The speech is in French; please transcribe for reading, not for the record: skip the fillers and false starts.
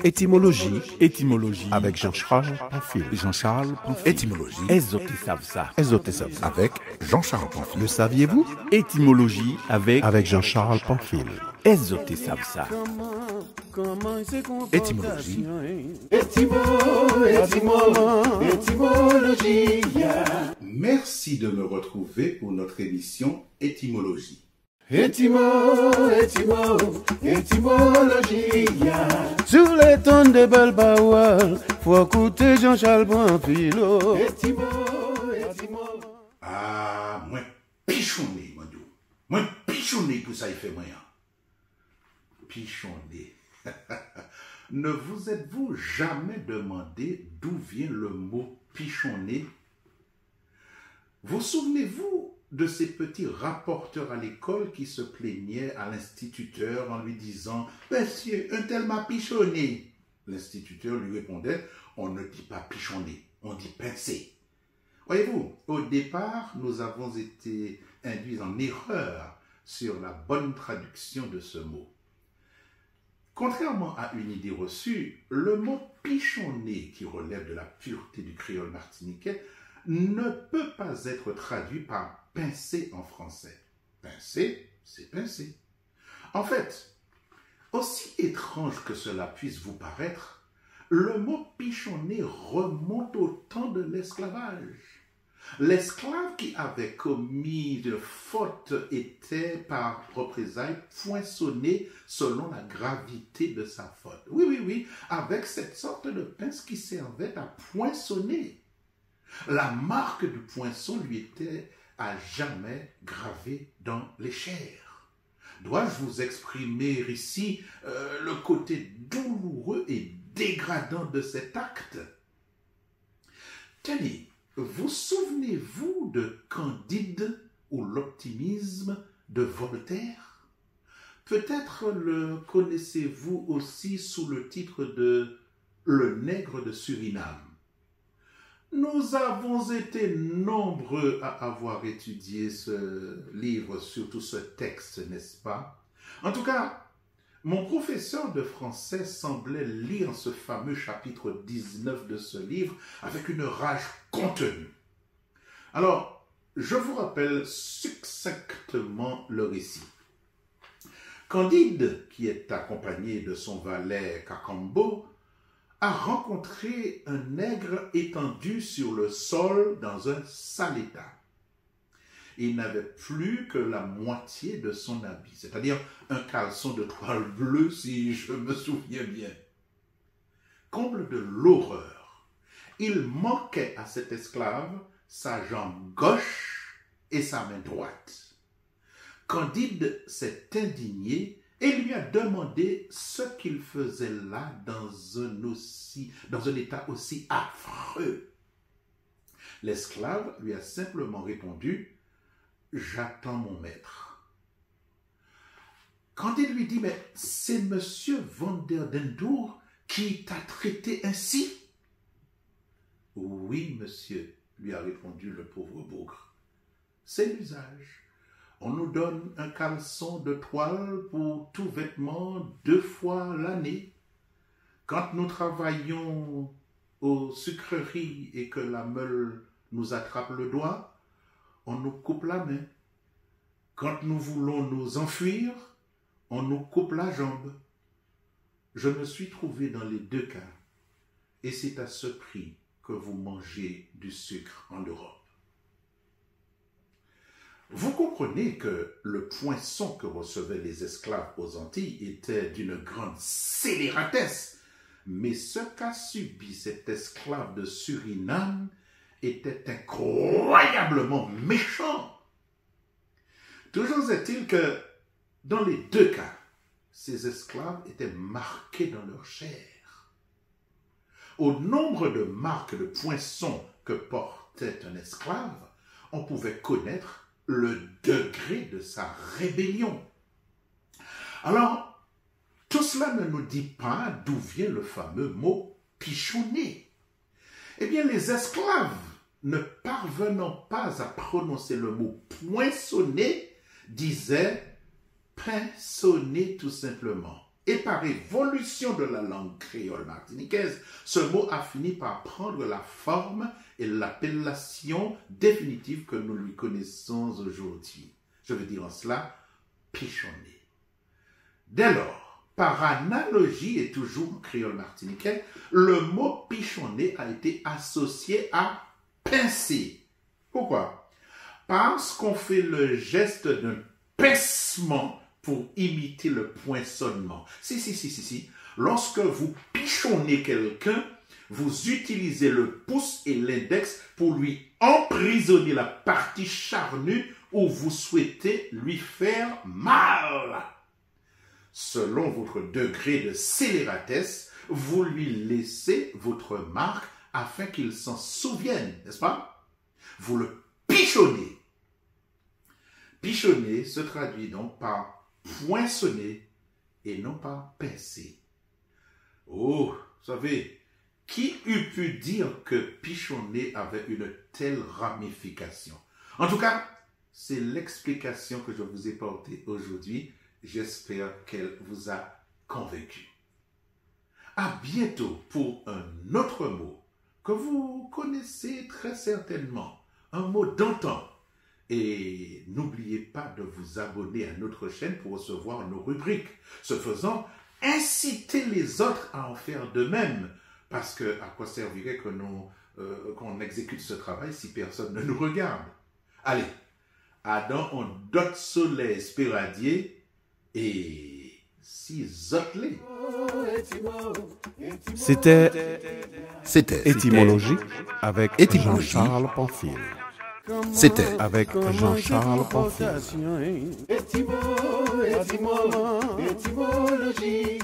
Étymologie avec Jean-Charles Pamphile. Étymologie. Ezote savent ça. Avec Jean-Charles Pamphile. Le saviez-vous? Étymologie avec Jean-Charles Pamphile. Ezote savent ça. Étymologie. Étymologie. Merci de me retrouver pour notre émission Étymologie. Étymologie. Sur les tonnes de Balbaoual, faut écouter Jean-Charles Pamphile. Ah, moi pichonné, mon Dieu. Moi pichonné pour ça, il fait moyen. Pichonné. Ne vous êtes-vous jamais demandé d'où vient le mot pichonné? Vous souvenez-vous de ces petits rapporteurs à l'école qui se plaignaient à l'instituteur en lui disant « Monsieur, un tel m'a pichonné ». L'instituteur lui répondait « On ne dit pas pichonné, on dit pincer ». Voyez-vous, au départ, nous avons été induits en erreur sur la bonne traduction de ce mot. Contrairement à une idée reçue, le mot pichonné, qui relève de la pureté du créole martiniquais, ne peut pas être traduit par pincer en français. Pincer, c'est pincer. En fait, aussi étrange que cela puisse vous paraître, le mot pichonné remonte au temps de l'esclavage. L'esclave qui avait commis de faute était, par représailles, poinçonné selon la gravité de sa faute. Oui, avec cette sorte de pince qui servait à poinçonner. La marque du poinçon lui était à jamais gravée dans les chairs. Dois-je vous exprimer ici le côté douloureux et dégradant de cet acte? Tenez, vous souvenez-vous de Candide ou l'optimisme de Voltaire? Peut-être le connaissez-vous aussi sous le titre de Le nègre de Suriname. Nous avons été nombreux à avoir étudié ce livre, surtout ce texte, n'est-ce pas? En tout cas, mon professeur de français semblait lire ce fameux chapitre 19 de ce livre avec une rage contenue. Alors, je vous rappelle succinctement le récit. Candide, qui est accompagné de son valet Cacambo, a rencontré un nègre étendu sur le sol dans un sale état. Il n'avait plus que la moitié de son habit, c'est-à-dire un caleçon de toile bleue, si je me souviens bien. Comble de l'horreur, il manquait à cet esclave sa jambe gauche et sa main droite. Candide s'est indigné et lui a demandé ce qu'il faisait là dans un état aussi affreux. L'esclave lui a simplement répondu « J'attends mon maître ». Candide lui dit « Mais c'est monsieur Van der Dendur qui t'a traité ainsi ?» « Oui, monsieur », lui a répondu le pauvre bougre. « C'est l'usage. On nous donne un caleçon de toile pour tout vêtement 2 fois l'année. Quand nous travaillons aux sucreries et que la meule nous attrape le doigt, on nous coupe la main. Quand nous voulons nous enfuir, on nous coupe la jambe. Je me suis trouvé dans les 2 cas, et c'est à ce prix que vous mangez du sucre en Europe. Vous comprenez que le poinçon que recevaient les esclaves aux Antilles était d'une grande scélératesse, mais ce qu'a subi cet esclave de Suriname était incroyablement méchant. Toujours est-il que, dans les 2 cas, ces esclaves étaient marqués dans leur chair. Au nombre de marques de poinçon que portait un esclave, on pouvait connaître le degré de sa rébellion. Alors, tout cela ne nous dit pas d'où vient le fameux mot « pichonner ». Eh bien, les esclaves, ne parvenant pas à prononcer le mot « poinçonner », disaient « pinçonner » tout simplement. Et par évolution de la langue créole martiniquaise, ce mot a fini par prendre la forme et l'appellation définitive que nous lui connaissons aujourd'hui. Je veux dire en cela, pichonner. Dès lors, par analogie et toujours en créole martiniquais, le mot pichonner a été associé à pincer. Pourquoi? Parce qu'on fait le geste d'un pincement pour imiter le poinçonnement. Si. Lorsque vous pichonnez quelqu'un, vous utilisez le pouce et l'index pour lui emprisonner la partie charnue où vous souhaitez lui faire mal. Selon votre degré de scélératesse, vous lui laissez votre marque afin qu'il s'en souvienne, n'est-ce pas? Vous le pichonnez. Pichonner se traduit donc par poinçonner et non par pincer. Oh, vous savez, qui eût pu dire que pichonner avait une telle ramification? En tout cas, c'est l'explication que je vous ai portée aujourd'hui. J'espère qu'elle vous a convaincu. À bientôt pour un autre mot que vous connaissez très certainement, un mot d'antan. Et n'oubliez pas de vous abonner à notre chaîne pour recevoir nos rubriques. Ce faisant, incitez les autres à en faire de même. Parce que à quoi servirait que qu'on exécute ce travail si personne ne nous regarde? Allez, Adam on dot soleil spéradier et si zotlé. C'était Étymologie avec Étymologie. Jean-Charles Pamphile. C'était Avec Jean-Charles Pamphile. Étymologie.